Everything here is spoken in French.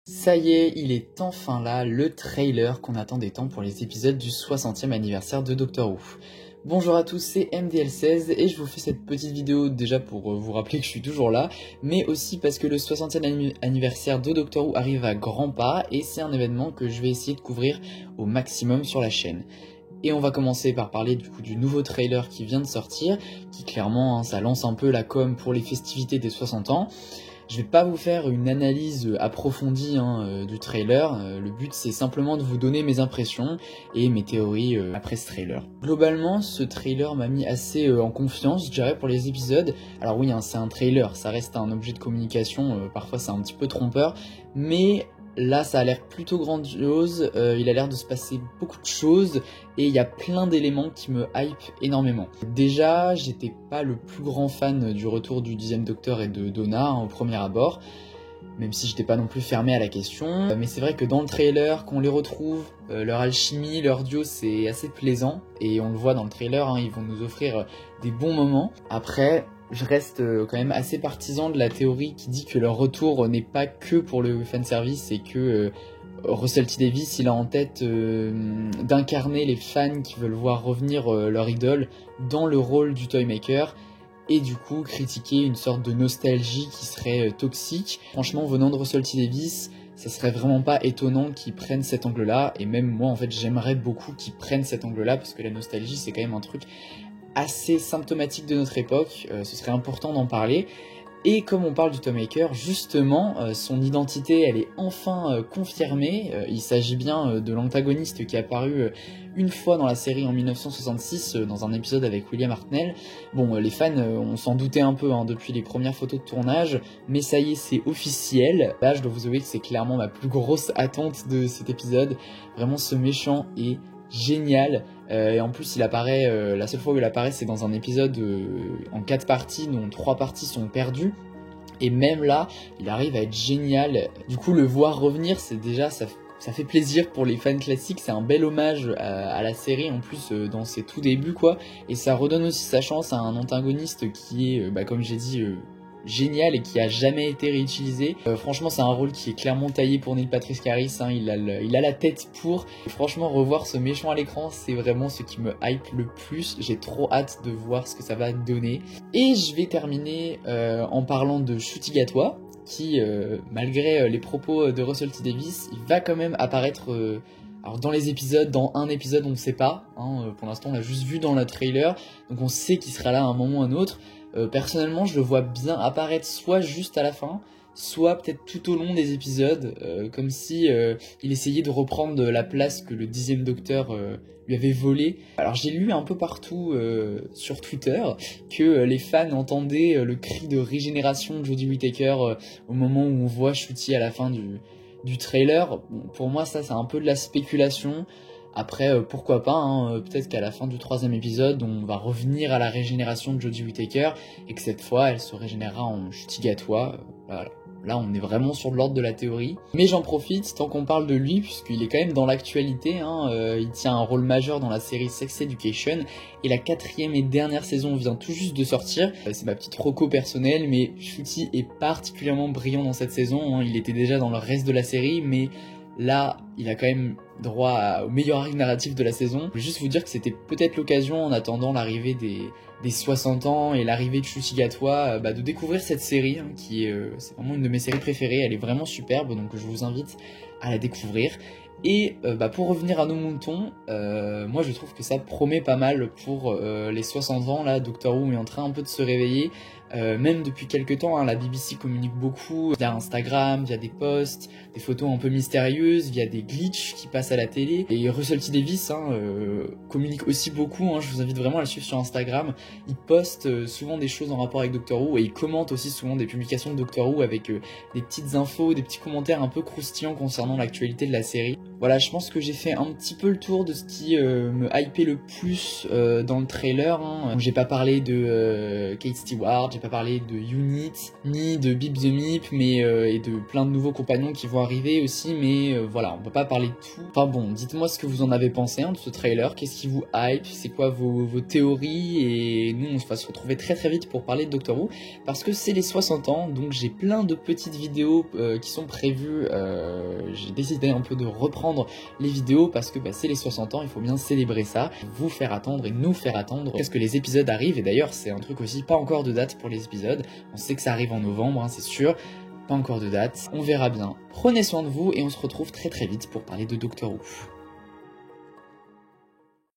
Ça y est, il est enfin là, le trailer qu'on attendait tant pour les épisodes du 60e anniversaire de Doctor Who. Bonjour à tous, c'est MDL16 et je vous fais cette petite vidéo déjà pour vous rappeler que je suis toujours là, mais aussi parce que le 60e anniversaire de Doctor Who arrive à grands pas et c'est un événement que je vais essayer de couvrir au maximum sur la chaîne. Et on va commencer par parler du nouveau trailer qui vient de sortir, qui clairement ça lance un peu la com pour les festivités des 60 ans. Je vais pas vous faire une analyse approfondie du trailer, le but c'est simplement de vous donner mes impressions et mes théories après ce trailer. Globalement, ce trailer m'a mis assez en confiance, je dirais, pour les épisodes. Alors oui, c'est un trailer, ça reste un objet de communication, parfois c'est un petit peu trompeur, mais là ça a l'air plutôt grandiose, il a l'air de se passer beaucoup de choses et il y a plein d'éléments qui me hype énormément. Déjà, j'étais pas le plus grand fan du retour du 10e Docteur et de Donna au premier abord, même si j'étais pas non plus fermé à la question, mais c'est vrai que dans le trailer, qu'on les retrouve, leur alchimie, leur duo, c'est assez plaisant, et on le voit dans le trailer, ils vont nous offrir des bons moments. Après, je reste quand même assez partisan de la théorie qui dit que leur retour n'est pas que pour le fanservice et que Russell T Davies il a en tête d'incarner les fans qui veulent voir revenir leur idole dans le rôle du Toymaker et du coup critiquer une sorte de nostalgie qui serait toxique. Franchement, venant de Russell T Davies, ça serait vraiment pas étonnant qu'ils prennent cet angle-là, et même moi en fait j'aimerais beaucoup qu'ils prennent cet angle-là parce que la nostalgie c'est quand même un truc assez symptomatique de notre époque, ce serait important d'en parler. Et comme on parle du Toymaker, justement, son identité, elle est enfin confirmée. Il s'agit bien de l'antagoniste qui est apparu une fois dans la série en 1966, dans un épisode avec William Hartnell. Bon, les fans, on s'en doutait un peu depuis les premières photos de tournage, mais ça y est, c'est officiel. Là, je dois vous avouer que c'est clairement ma plus grosse attente de cet épisode. Vraiment, ce méchant est génial, et en plus il apparaît, la seule fois où il apparaît c'est dans un épisode en 4 parties dont 3 parties sont perdues, et même là il arrive à être génial. Du coup le voir revenir, c'est déjà ça fait plaisir pour les fans classiques, c'est un bel hommage à la série en plus dans ses tout débuts quoi, et ça redonne aussi sa chance à un antagoniste qui est comme j'ai dit génial et qui a jamais été réutilisé. Franchement c'est un rôle qui est clairement taillé pour Neil Patrick Harris, il a la tête pour. Et franchement revoir ce méchant à l'écran c'est vraiment ce qui me hype le plus, j'ai trop hâte de voir ce que ça va donner. Et je vais terminer en parlant de Ncuti Gatwa qui malgré les propos de Russell T Davies, il va quand même apparaître alors dans les épisodes, dans un épisode on ne sait pas, pour l'instant on l'a juste vu dans le trailer, donc on sait qu'il sera là à un moment ou à un autre. Personnellement je le vois bien apparaître soit juste à la fin, soit peut-être tout au long des épisodes, comme si il essayait de reprendre la place que le 10e Docteur lui avait volée. Alors j'ai lu un peu partout sur Twitter que les fans entendaient le cri de régénération de Jodie Whittaker au moment où on voit Ncuti à la fin du trailer. Bon, pour moi ça c'est un peu de la spéculation. Après, pourquoi pas, peut-être qu'à la fin du 3e épisode, on va revenir à la régénération de Jodie Whittaker, et que cette fois, elle se régénérera en Ncuti Gatwa. Voilà. Là, on est vraiment sur l'ordre de la théorie. Mais j'en profite, tant qu'on parle de lui, puisqu'il est quand même dans l'actualité, il tient un rôle majeur dans la série Sex Education, et la 4e et dernière saison vient tout juste de sortir. C'est ma petite reco personnelle, mais Ncuti est particulièrement brillant dans cette saison, il était déjà dans le reste de la série, mais là, il a quand même droit au meilleur arc narratif de la saison. Je veux juste vous dire que c'était peut-être l'occasion, en attendant l'arrivée des 60 ans et l'arrivée de Ncuti Gatwa, de découvrir cette série, qui est c'est vraiment une de mes séries préférées, elle est vraiment superbe, donc je vous invite à la découvrir. Et pour revenir à nos moutons, moi je trouve que ça promet pas mal pour les 60 ans, là Doctor Who est en train un peu de se réveiller, même depuis quelques temps, la BBC communique beaucoup via Instagram, via des posts, des photos un peu mystérieuses, via des glitches qui passent à la télé, et Russell T Davies communique aussi beaucoup, je vous invite vraiment à le suivre sur Instagram, il poste souvent des choses en rapport avec Doctor Who, et il commente aussi souvent des publications de Doctor Who avec des petites infos, des petits commentaires un peu croustillants concernant l'actualité de la série. Voilà, je pense que j'ai fait un petit peu le tour de ce qui me hypait le plus dans le trailer. Hein. J'ai pas parlé de Kate Stewart, j'ai pas parlé de Unit, ni de Bip the Meep, mais et de plein de nouveaux compagnons qui vont arriver aussi, mais voilà, on peut pas parler de tout. Enfin bon, dites-moi ce que vous en avez pensé de ce trailer, qu'est-ce qui vous hype, c'est quoi vos théories, et nous on va se retrouver très très vite pour parler de Doctor Who, parce que c'est les 60 ans, donc j'ai plein de petites vidéos qui sont prévues, j'ai décidé un peu de reprendre les vidéos parce que c'est les 60 ans, il faut bien célébrer ça, vous faire attendre et nous faire attendre parce que les épisodes arrivent. Et d'ailleurs c'est un truc aussi, pas encore de date pour les épisodes, on sait que ça arrive en novembre, hein, c'est sûr, pas encore de date, on verra bien. Prenez soin de vous et on se retrouve très très vite pour parler de Doctor Who.